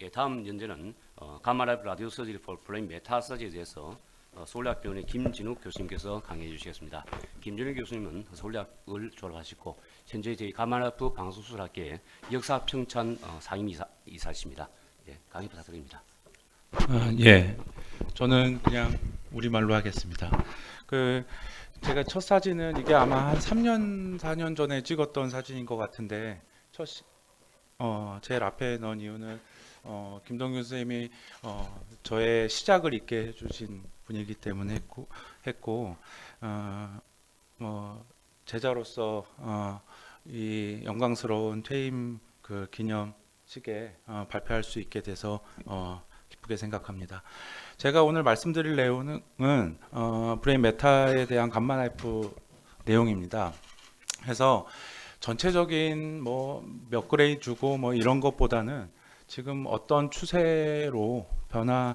예, 다음 연제는 가마라이프 라디오 서저리 for 브레인 메타 서저리에 대해서 서울대학병원의 김진욱 교수님께서 강의해 주시겠습니다. 김진욱 교수님은 서울대학을 졸업하시고 현재 저희 가마라이프 방송수술학계의 역사평찬 상임이사이십니다. 예, 강의 부탁드립니다. 예, 저는 그냥 우리말로 하겠습니다. 제가 첫 사진은 이게 아마 한 3년, 4년 전에 찍었던 사진인 것 같은데 제일 앞에 넣은 이유는 김동균 선생님이 저의 시작을 있게 해주신 분이기 때문에 했고 제자로서 이 영광스러운 퇴임 그 기념식에 발표할 수 있게 돼서 기쁘게 생각합니다. 제가 오늘 말씀드릴 내용은 브레인 메타에 대한 감마나이프 내용입니다. 그래서 전체적인 몇 그레이드 주고 이런 것보다는 지금 어떤 추세로 변화에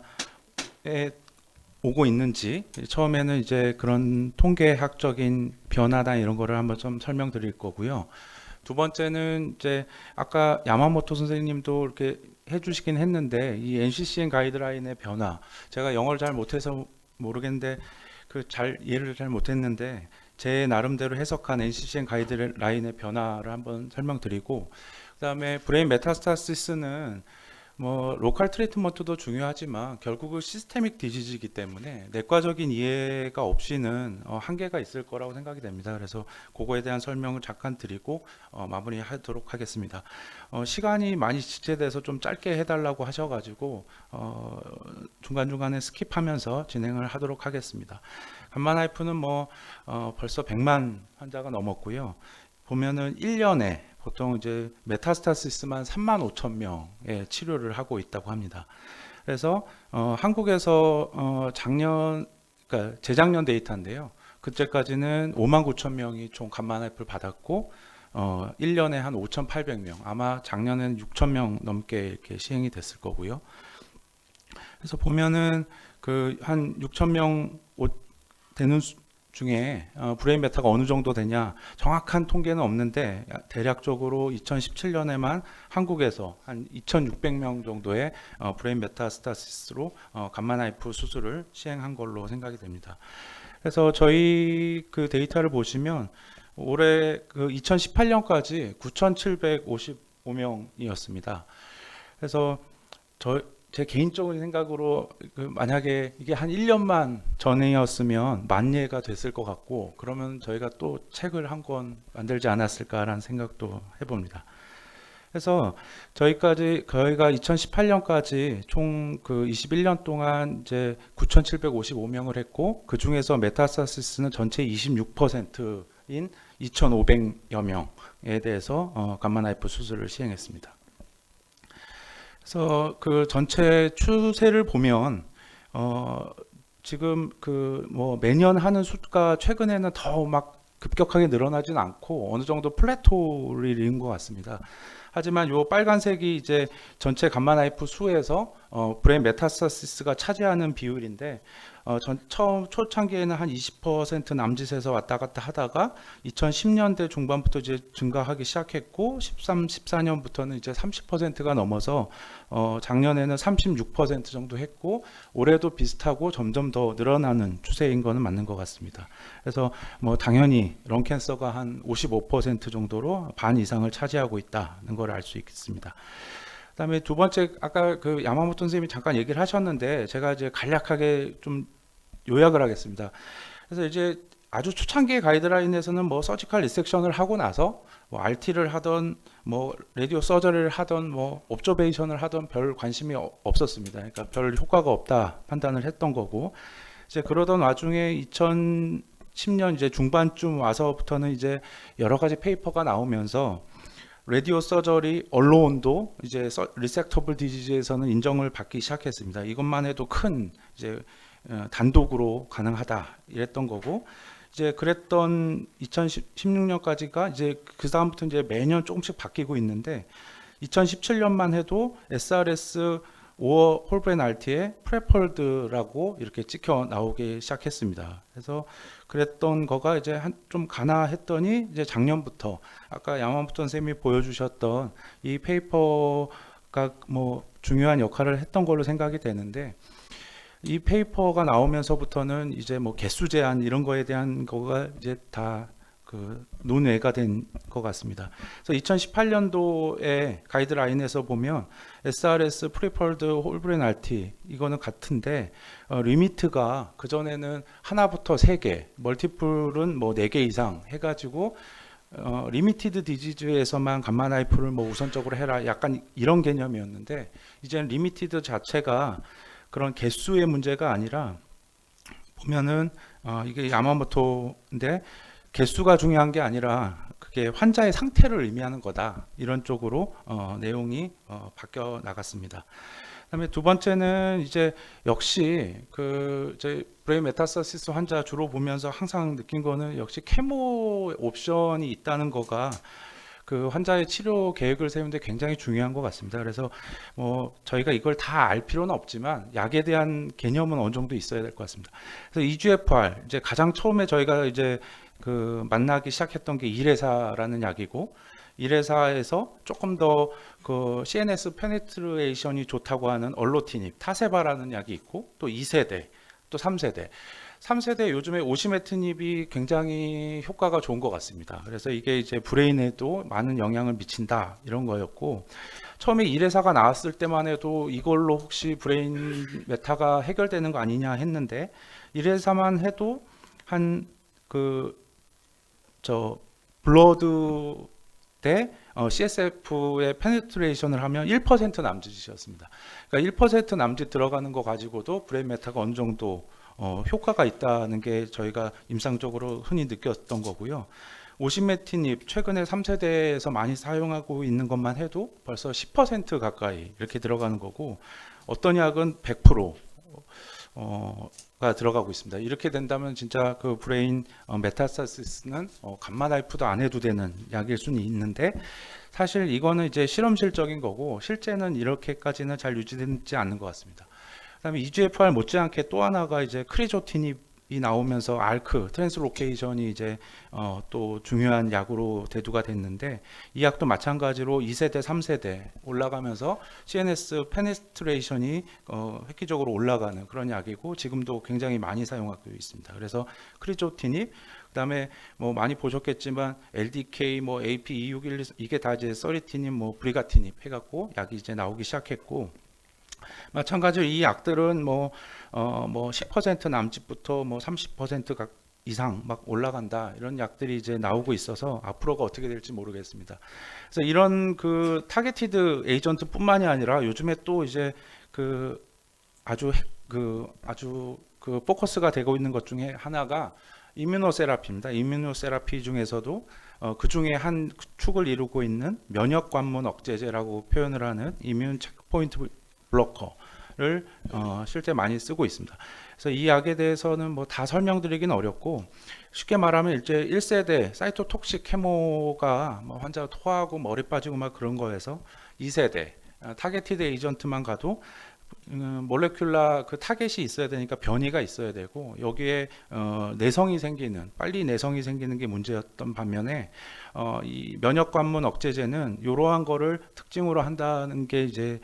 오고 있는지, 처음에는 이제 그런 통계학적인 변화나 이런 거를 한번 좀 설명드릴 거고요. 두 번째는 이제 아까 야마모토 선생님도 이렇게 해주시긴 했는데 이 NCCN 가이드라인의 변화, 제가 영어를 잘 못해서 모르겠는데 이해를 잘 못했는데 제 나름대로 해석한 NCCN 가이드라인의 변화를 한번 설명드리고, 그다음에 브레인 메타스타시스는 로컬 트리트먼트도 중요하지만 결국은 시스테믹 디지즈이기 때문에 내과적인 이해가 없이는 한계가 있을 거라고 생각이 됩니다. 그래서 그거에 대한 설명을 잠깐 드리고 마무리하도록 하겠습니다. 시간이 많이 지체돼서 좀 짧게 해달라고 하셔가지고 중간중간에 스킵하면서 진행을 하도록 하겠습니다. 감마나이프는 벌써 100만 환자가 넘었고요. 보면은 1년에 보통 이제 메타스타시스만 3만 5천 명의 치료를 하고 있다고 합니다. 그래서 한국에서 그러니까 재작년 데이터인데요. 그때까지는 5만 9천 명이 총 감마나이프를 받았고 1년에 한 5,800명, 아마 작년에는 6천 명 넘게 이렇게 시행이 됐을 거고요. 그래서 보면은 한 6천 명 되는 중에 브레인 메타가 어느 정도 되냐 정확한 통계는 없는데 대략적으로 2017년에만 한국에서 한 2,600명 정도의 브레인 메타스타시스로 감마나이프 수술을 시행한 걸로 생각이 됩니다. 그래서 저희 그 데이터를 보시면 올해 2018년까지 9,755명이었습니다. 그래서 제 개인적인 생각으로 만약에 이게 한 1년만 전이었으면 10,000예가 됐을 것 같고, 그러면 저희가 또 책을 한 권 만들지 않았을까라는 생각도 해봅니다. 그래서 저희가 2018년까지 총 21년 동안 이제 9,755명을 했고, 그 중에서 메타스타시스는 전체 26%인 2,500여 명에 대해서 감마나이프 수술을 시행했습니다. 그래서 그 전체 추세를 보면 지금 매년 하는 수가 최근에는 더 막 급격하게 늘어나진 않고 어느 정도 플래토를 이룬 것 같습니다. 하지만 요 빨간색이 이제 전체 감마나이프 수에서 브레인 메타스타시스가 차지하는 비율인데 처음 초창기에는 한 20% 남짓에서 왔다 갔다 하다가 2010년대 중반부터 이제 증가하기 시작했고 13, 14년부터는 이제 30%가 넘어서 작년에는 36% 정도 했고 올해도 비슷하고 점점 더 늘어나는 추세인 거는 맞는 것 같습니다. 그래서 당연히 런캔서가 한 55% 정도로 반 이상을 차지하고 있다는 걸 알 수 있겠습니다. 그다음에 두 번째, 아까 야마모토 선생님이 잠깐 얘기를 하셨는데 제가 이제 간략하게 좀 요약을 하겠습니다. 그래서 이제 아주 초창기의 가이드라인에서는 서지컬 리섹션을 하고 나서 RT를 하던 라디오 서저리를 하던 옵저베이션을 하던 별 관심이 없었습니다. 그러니까 별 효과가 없다 판단을 했던 거고, 이제 그러던 와중에 2010년 이제 중반쯤 와서부터는 이제 여러 가지 페이퍼가 나오면서 라디오 서저리 언론도 이제 리섹터블 디지즈에서는 인정을 받기 시작했습니다. 이것만 해도 큰 이제 단독으로 가능하다 이랬던 거고, 이제 그랬던 2016년까지가 이제 그 다음부터 이제 매년 조금씩 바뀌고 있는데 2017년만 해도 SRS 5 홀브레인 RT에 프레펄드라고 이렇게 찍혀 나오기 시작했습니다. 그래서 그랬던 거가 이제 좀 가나 했더니 이제 작년부터 아까 야마모토 선생님이 보여주셨던 이 페이퍼가 각각 뭐 중요한 역할을 했던 걸로 생각이 되는데, 이 페이퍼가 나오면서부터는 이제 뭐 개수 제한 이런 거에 대한 거가 이제 다 그 논외가 된 것 같습니다. 그래서 2018년도에 가이드라인에서 보면 SRS 프리펄드 홀브레인 RT 이거는 같은데 리미트가 그 전에는 하나부터 3개, 멀티플은 뭐 4개 이상 해가지고 리미티드 디지즈에서만 감마 나이프를 뭐 우선적으로 해라, 약간 이런 개념이었는데, 이제는 리미티드 자체가 그런 개수의 문제가 아니라 보면은 이게 야마모토인데 개수가 중요한 게 아니라 그게 환자의 상태를 의미하는 거다, 이런 쪽으로 내용이 바뀌어 나갔습니다. 그다음에 두 번째는 이제 역시 그 이제 브레인 메타스타시스 환자 주로 보면서 항상 느낀 거는 역시 케모 옵션이 있다는 거가 그 환자의 치료 계획을 세우는데 굉장히 중요한 것 같습니다. 그래서 뭐 저희가 이걸 다 알 필요는 없지만 약에 대한 개념은 어느 정도 있어야 될 것 같습니다. 그래서 EGFR 이제 가장 처음에 저희가 이제 그 만나기 시작했던 게 이레사라는 약이고, 이레사에서 조금 더 그 CNS 페네트레이션이 좋다고 하는 얼로티닙, 타세바라는 약이 있고, 또 2세대, 또 3세대. 3세대 요즘에 오시메트닙이 굉장히 효과가 좋은 것 같습니다. 그래서 이게 이제 브레인에도 많은 영향을 미친다, 이런 거였고, 처음에 이레사가 나왔을 때만 해도 이걸로 혹시 브레인 메타가 해결되는 거 아니냐 했는데, 이레사만 해도 한 블러드 대 CSF의 페네트레이션을 하면 1% 남짓이었습니다. 그러니까 1% 남짓 들어가는 거 가지고도 브레인 메타가 어느 정도 효과가 있다는 게 저희가 임상적으로 흔히 느꼈던 거고요. 오시메티닙 최근에 3세대에서 많이 사용하고 있는 것만 해도 벌써 10% 가까이 이렇게 들어가는 거고, 어떤 약은 100%가 들어가고 있습니다. 이렇게 된다면 진짜 그 브레인 메타스타시스는 감마 나이프도 안 해도 되는 약일 수는 있는데, 사실 이거는 이제 실험실적인 거고 실제는 이렇게까지는 잘 유지되지 않는 것 같습니다. 그다음에 EGFR 못지않게 또 하나가 이제 크리조티닙이 나오면서 알크 트랜스로케이션이 이제 또 중요한 약으로 대두가 됐는데, 이 약도 마찬가지로 2세대, 3세대 올라가면서 CNS 페네트레이션이 획기적으로 올라가는 그런 약이고, 지금도 굉장히 많이 사용하고 있습니다. 그래서 크리조티닙, 그다음에 뭐 많이 보셨겠지만 LDK, 뭐 AP261 이게 다 이제 서리티닙, 뭐 브리가티닙 해갖고 약이 이제 나오기 시작했고, 마찬가지로 이 약들은 뭐 10% 남짓부터 뭐 30% 이상 막 올라간다, 이런 약들이 이제 나오고 있어서 앞으로가 어떻게 될지 모르겠습니다. 그래서 이런 그 타겟티드 에이전트뿐만이 아니라 요즘에 또 이제 그 아주 포커스가 되고 있는 것 중에 하나가 이뮤노세라피입니다. 이뮤노세라피 중에서도 그 중에 한 축을 이루고 있는 면역 관문 억제제라고 표현을 하는 이뮨 체크포인트 블로커를 실제 많이 쓰고 있습니다. 그래서 이 약에 대해서는 뭐 다 설명드리긴 어렵고, 쉽게 말하면 이제 1세대 사이토톡식 케모가 뭐 환자가 토하고 머리 빠지고 막 그런 거에서 2세대 타겟티드 에이전트만 가도 몰레큘라 그 타겟이 있어야 되니까 변이가 있어야 되고, 여기에 내성이 생기는, 빨리 내성이 생기는 게 문제였던 반면에 이 면역 관문 억제제는 이러한 거를 특징으로 한다는 게 이제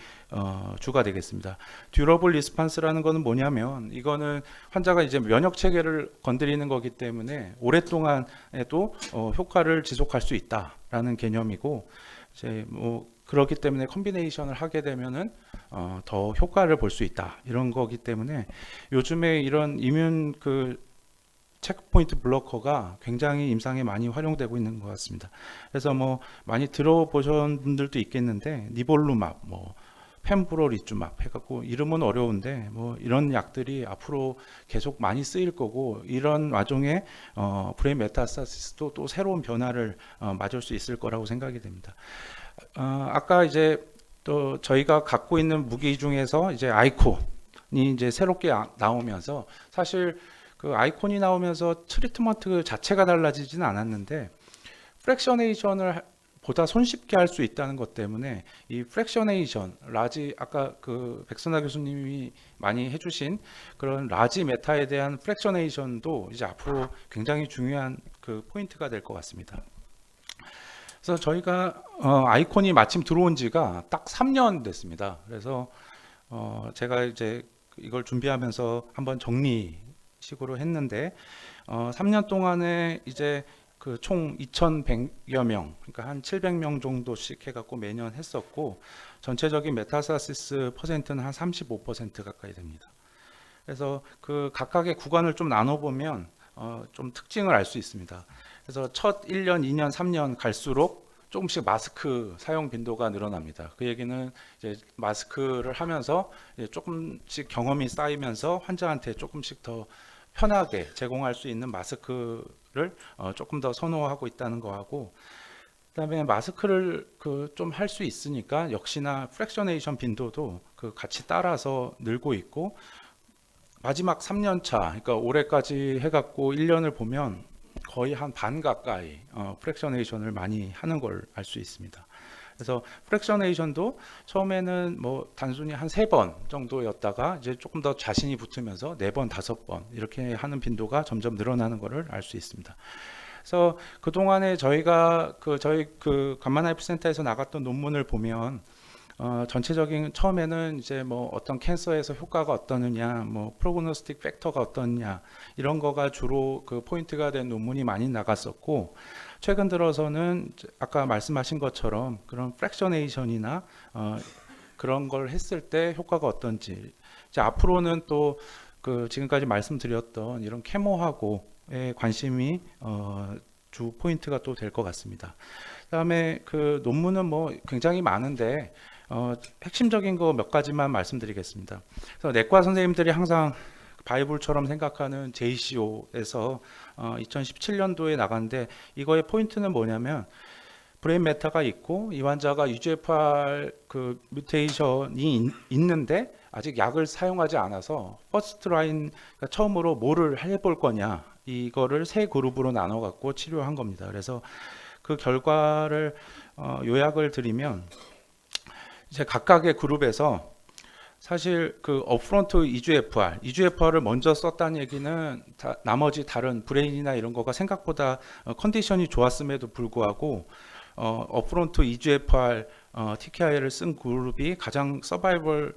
주가 되겠습니다. 듀러블 리스판스라는 거는 뭐냐면, 이거는 환자가 이제 면역 체계를 건드리는 거기 때문에 오랫동안에도 효과를 지속할 수 있다라는 개념이고, 이제 뭐 그렇기 때문에 컨비네이션을 하게 되면은 더 효과를 볼 수 있다, 이런 거기 때문에 요즘에 이런 이뮨 그 체크포인트 블로커가 굉장히 임상에 많이 활용되고 있는 것 같습니다. 그래서 뭐 많이 들어보신 분들도 있겠는데, 니볼루맙, 뭐 펜브로리주맙 해갖고 이름은 어려운데 뭐 이런 약들이 앞으로 계속 많이 쓰일 거고, 이런 와중에 브레인 메타스타시스도 또 새로운 변화를 맞을 수 있을 거라고 생각이 됩니다. 아까 이제 또 저희가 갖고 있는 무기 중에서 이제 아이콘이 이제 새롭게 나오면서, 사실 그 아이콘이 나오면서 트리트먼트 자체가 달라지지는 않았는데, 프랙셔네이션을 보다 손쉽게 할 수 있다는 것 때문에 이 프랙셔네이션 라지, 아까 그 백선아 교수님이 많이 해주신 그런 라지 메타에 대한 프랙셔네이션도 이제 앞으로 굉장히 중요한 그 포인트가 될 것 같습니다. 그래서 저희가 아이콘이 마침 들어온 지가 딱 3년 됐습니다. 그래서 제가 이제 이걸 준비하면서 한번 정리식으로 했는데 3년 동안에 이제 그 총 2,100여 명, 그러니까 한 700명 정도씩 해갖고 매년 했었고 전체적인 메타스타시스 퍼센트는 한 35% 가까이 됩니다. 그래서 그 각각의 구간을 좀 나눠보면 좀 특징을 알 수 있습니다. 그래서 첫 1년, 2년, 3년 갈수록 조금씩 마스크 사용 빈도가 늘어납니다. 그 얘기는 이제 마스크를 하면서 이제 조금씩 경험이 쌓이면서 환자한테 조금씩 더 편하게 제공할 수 있는 마스크를 조금 더 선호하고 있다는 거하고, 그다음에 마스크를 그 좀 할 수 있으니까 역시나 프랙셔네이션 빈도도 그 같이 따라서 늘고 있고, 마지막 3년 차, 그러니까 올해까지 해갖고 1년을 보면 거의 한 반 가까이 프랙셔네이션을 많이 하는 걸 알 수 있습니다. 그래서 프랙셔네이션도 처음에는 뭐 단순히 한 3번 정도였다가 이제 조금 더 자신이 붙으면서 4번, 5번 이렇게 하는 빈도가 점점 늘어나는 것을 알 수 있습니다. 그래서 그동안에 저희가 저희 감마나이프 센터에서 나갔던 논문을 보면 전체적인 처음에는 이제 뭐 어떤 캔서에서 효과가 어떠느냐, 뭐 프로그노스틱 팩터가 어떠느냐 이런 거가 주로 그 포인트가 된 논문이 많이 나갔었고, 최근 들어서는 아까 말씀하신 것처럼 그런 프랙셔네이션이나 그런 걸 했을 때 효과가 어떤지, 이제 앞으로는 또 그 지금까지 말씀드렸던 이런 케모하고의 관심이 주 포인트가 또 될 것 같습니다. 그다음에 그 논문은 뭐 굉장히 많은데 핵심적인 거 몇 가지만 말씀드리겠습니다. 그래서 내과 선생님들이 항상 바이블처럼 생각하는 JCO에서 2017년도에 나갔는데, 이거의 포인트는 뭐냐면 브레인 메타가 있고 이 환자가 UGFR 그 뮤테이션이 있는데 아직 약을 사용하지 않아서 퍼스트 라인, 그러니까 처음으로 뭐를 해볼 거냐, 이거를 3그룹으로 나눠 갖고 치료한 겁니다. 그래서 그 결과를 요약을 드리면, 이제 각각의 그룹에서 사실 그 업프론트 EGFR을 먼저 썼다는 얘기는 나머지 다른 브레인이나 이런 거가 생각보다 컨디션이 좋았음에도 불구하고 업프론트 EGFR TKI를 쓴 그룹이 가장 서바이벌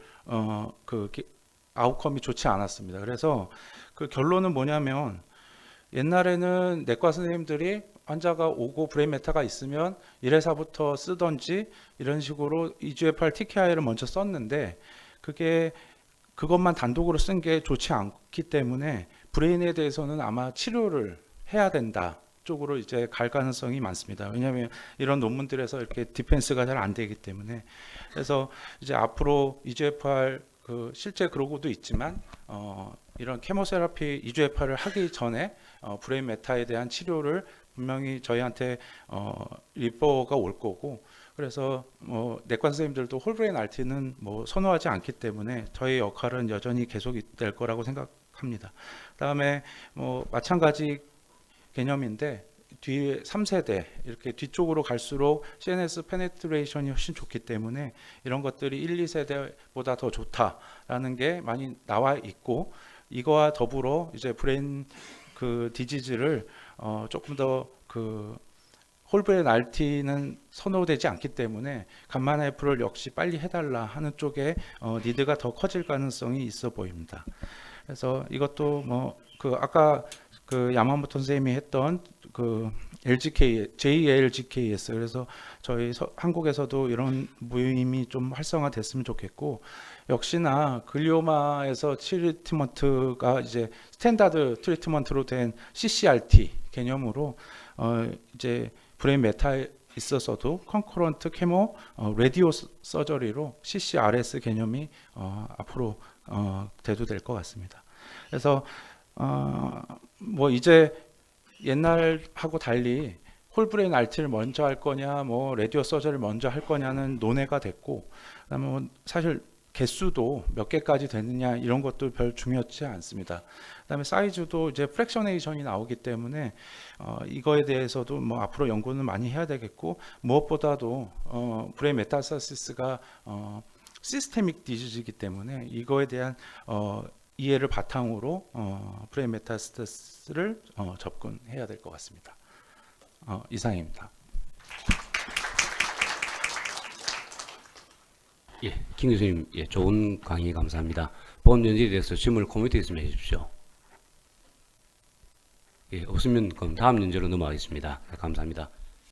아웃컴이 좋지 않았습니다. 그래서 그 결론은 뭐냐면, 옛날에는 내과 선생님들이 환자가 오고 브레인 메타가 있으면 1회사부터 쓰던지 이런 식으로 EGFR TKI를 먼저 썼는데, 그것만 단독으로 쓴 게 좋지 않기 때문에 브레인에 대해서는 아마 치료를 해야 된다 쪽으로 이제 갈 가능성이 많습니다. 왜냐하면 이런 논문들에서 이렇게 디펜스가 잘 안 되기 때문에. 그래서 이제 앞으로 EGFR 실제 그러고도 있지만 이런 케모세라피 EGFR을 하기 전에 브레인 메타에 대한 치료를 분명히 저희한테 리퍼가 올 거고, 그래서 내과 선생님들도 홀브레인 RT는 뭐 선호하지 않기 때문에 저희 역할은 여전히 계속될 거라고 생각합니다. 그다음에 뭐 마찬가지 개념인데, 뒤에 3세대 이렇게 뒤쪽으로 갈수록 CNS 페네트레이션이 훨씬 좋기 때문에 이런 것들이 1, 2세대보다 더 좋다라는 게 많이 나와 있고, 이거와 더불어 이제 브레인 그 디지즈를 조금 더 홀브레인 RT는 선호되지 않기 때문에 감마나이프를 역시 빨리 해달라 하는 쪽에 니드가 더 커질 가능성이 있어 보입니다. 그래서 이것도 뭐 아까 야마모토 선생님이 했던 JLGKS, 그래서 저희 한국에서도 이런 모임이 좀 활성화됐으면 좋겠고, 역시나 글리오마에서 트리트먼트가 이제 스탠다드 트리트먼트로 된 CCRT 개념으로 이제 브레인 메타에 있어서도 컨커런트 케모 라디오 서저리로 CCRS 개념이 앞으로 대두될 것 같습니다. 그래서 뭐 이제 옛날하고 달리 홀브레인 RT를 먼저 할 거냐, 뭐 라디오 서저리를 먼저 할 거냐는 논의가 됐고, 그다음에 뭐 사실 개수도 몇 개까지 되느냐 이런 것도 별 중요하지 않습니다. 그다음에 사이즈도 이제 프랙셔네이션이 나오기 때문에 이거에 대해서도 뭐 앞으로 연구는 많이 해야 되겠고, 무엇보다도 브레인 메타스타시스가 시스테믹 디지즈이기 때문에 이거에 대한 이해를 바탕으로 브레인 메타스타시스를 접근해야 될 것 같습니다. 이상입니다. 예, 김 교수님, 예, 좋은 강의 감사합니다. 본 연재에 대해서 질문을 코멘트에 있으면 해주십시오. 예, 없으면 그럼 다음 연재로 넘어가겠습니다. 감사합니다.